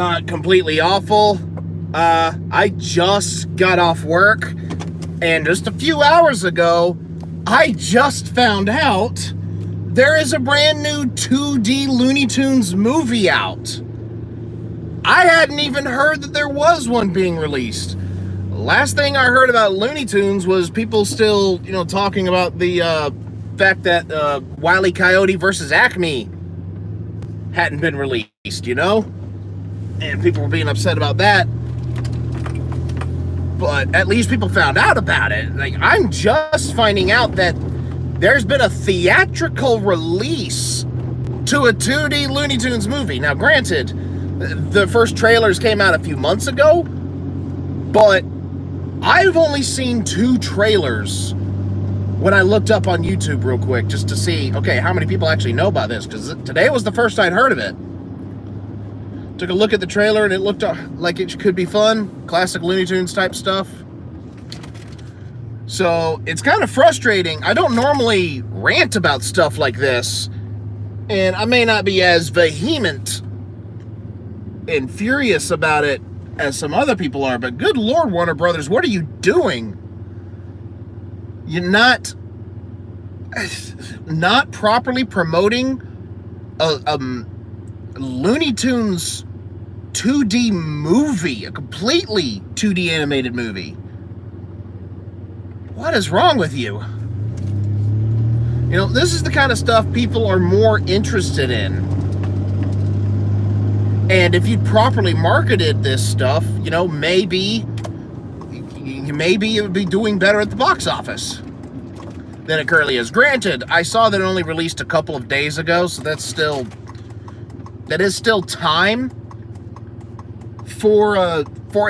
Completely awful. I just got off work, and just a few hours ago, I just found out there is a brand new 2D Looney Tunes movie out. I hadn't even heard that there was one being released. Last thing I heard about Looney Tunes was people still, talking about the fact that Wile E. Coyote versus Acme hadn't been released, And people were being upset about that. But at least people found out about it. Like, I'm just finding out that there's been a theatrical release to a 2D Looney Tunes movie. Now, granted, the first trailers came out a few months ago, but I've only seen 2 trailers when I looked up on YouTube real quick just to see, okay, how many people actually know about this, because today was the first I'd heard of it. Took a look at the trailer and it looked like it could be fun, classic Looney Tunes type stuff. So it's kind of frustrating. I don't normally rant about stuff like this, and I may not be as vehement and furious about it as some other people are, but good Lord, Warner Brothers, what are you doing? You're not properly promoting a Looney Tunes 2D movie, a completely 2D animated movie. What is wrong with you? This is the kind of stuff people are more interested in. And if you'd properly marketed this stuff, maybe it would be doing better at the box office than it currently is. Granted, I saw that it only released a couple of days ago, so that is still time for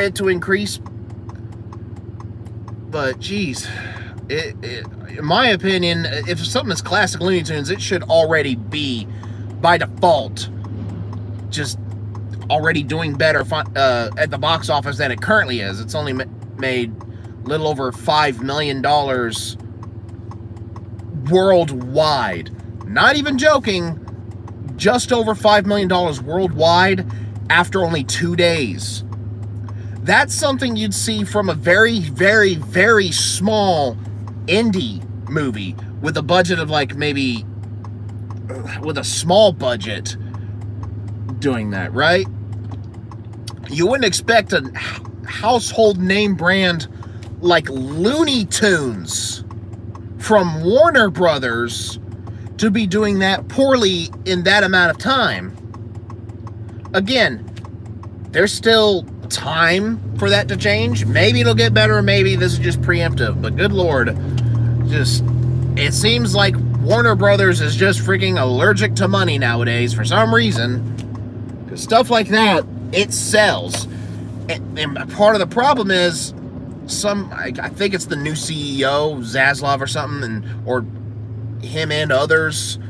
it to increase. But geez, in my opinion, if something is classic Looney Tunes, it should already be by default just already doing better at the box office than it currently is. It's only made a little over $5 million worldwide. Not even joking, just over $5 million worldwide after only 2 days. That's something you'd see from a very, very, very small indie movie with a budget of with a small budget doing that, right? You wouldn't expect a household name brand like Looney Tunes from Warner Brothers to be doing that poorly in that amount of time. Again, there's still time for that to change. Maybe it'll get better, maybe this is just preemptive, but good Lord, it seems like Warner Brothers is just freaking allergic to money nowadays for some reason, because stuff like that, it sells. And part of the problem is I think it's the new CEO, Zaslav or something, or him and others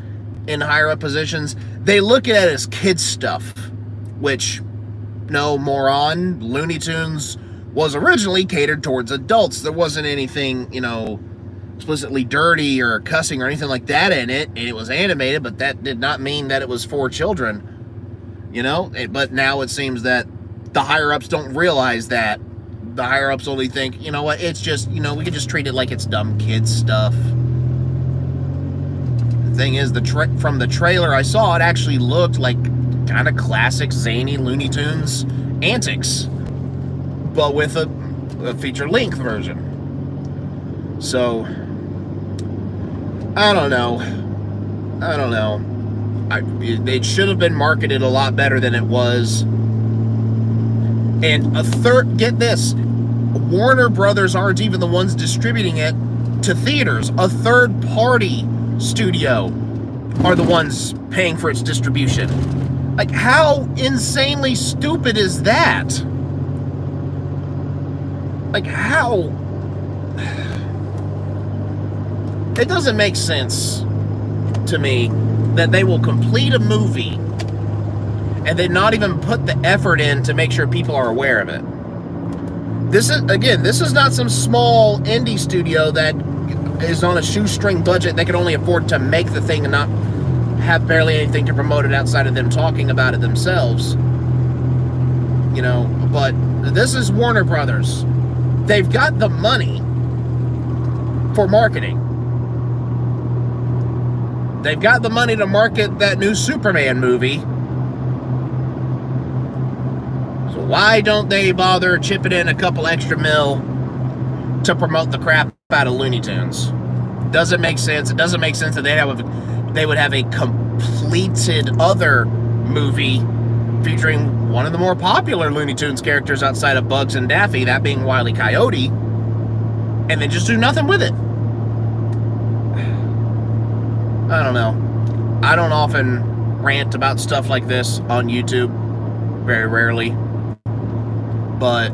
in higher up positions, they look at it as kids stuff, which, no, moron, Looney Tunes was originally catered towards adults. There wasn't anything, explicitly dirty or cussing or anything like that in it, and it was animated, but that did not mean that it was for children, but now it seems that the higher-ups don't realize that. The higher-ups only think, it's just, we can just treat it like it's dumb kids stuff. The thing is, from the trailer I saw, it actually looked like kind of classic zany Looney Tunes antics, but with a feature-length version. So, I don't know. It should have been marketed a lot better than it was. And get this, Warner Brothers aren't even the ones distributing it to theaters. A third-party studio are the ones paying for its distribution. Like, how insanely stupid is that? Like, how? It doesn't make sense to me that they will complete a movie and then not even put the effort in to make sure people are aware of it. This is not some small indie studio that is on a shoestring budget. They can only afford to make the thing and not have barely anything to promote it outside of them talking about it themselves. you know, but this is Warner Brothers. They've got the money for marketing. They've got the money to market that new Superman movie. So why don't they bother chipping in a couple extra mil to promote the crap out of Looney Tunes? Doesn't make sense. It doesn't make sense that they would have a completed other movie featuring one of the more popular Looney Tunes characters outside of Bugs and Daffy, that being Wile E. Coyote, and then just do nothing with it. I don't know. I don't often rant about stuff like this on YouTube, very rarely, but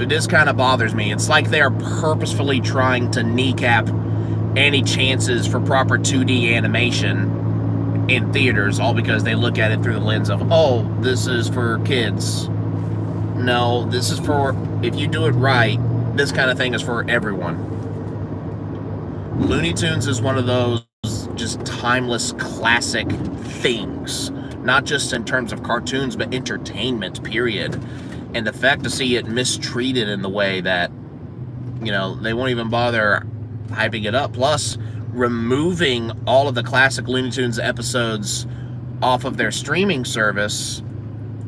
it just kind of bothers me. It's like they're purposefully trying to kneecap any chances for proper 2D animation in theaters, all because they look at it through the lens of, oh, this is for kids. No, this is for, if you do it right, this kind of thing is for everyone. Looney Tunes is one of those just timeless classic things, not just in terms of cartoons, but entertainment, period. And the fact to see it mistreated in the way that, you know, they won't even bother hyping it up, plus removing all of the classic Looney Tunes episodes off of their streaming service,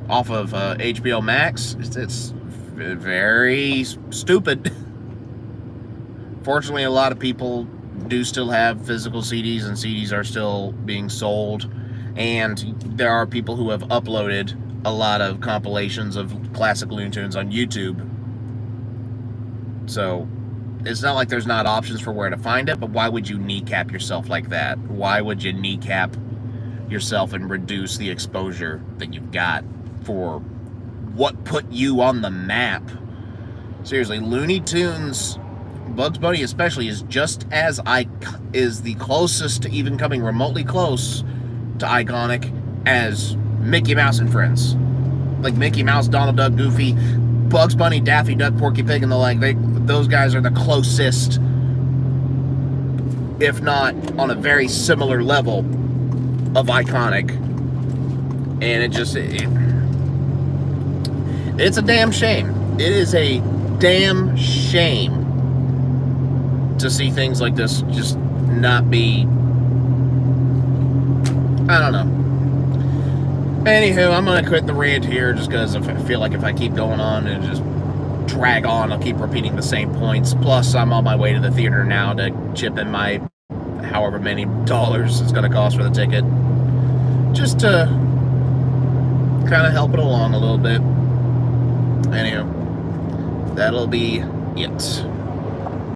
off of HBO Max. It's very stupid. Fortunately, a lot of people do still have physical CDs, and CDs are still being sold, and there are people who have uploaded a lot of compilations of classic Looney Tunes on YouTube. So it's not like there's not options for where to find it, but why would you kneecap yourself like that? Why would you kneecap yourself and reduce the exposure that you've got for what put you on the map? Seriously, Looney Tunes, Bugs Bunny especially, is just as is the closest to even coming remotely close to iconic as Mickey Mouse and Friends. Like Mickey Mouse, Donald Duck, Goofy, Bugs Bunny, Daffy Duck, Porky Pig, and the like. Those guys are the closest, if not on a very similar level, of iconic. And it's a damn shame. It is a damn shame to see things like this just not be, I don't know. Anywho, I'm going to quit the rant here just because I feel like if I keep going on and just drag on, I'll keep repeating the same points. Plus, I'm on my way to the theater now to chip in my however many dollars it's going to cost for the ticket. Just to kind of help it along a little bit. Anywho, that'll be it.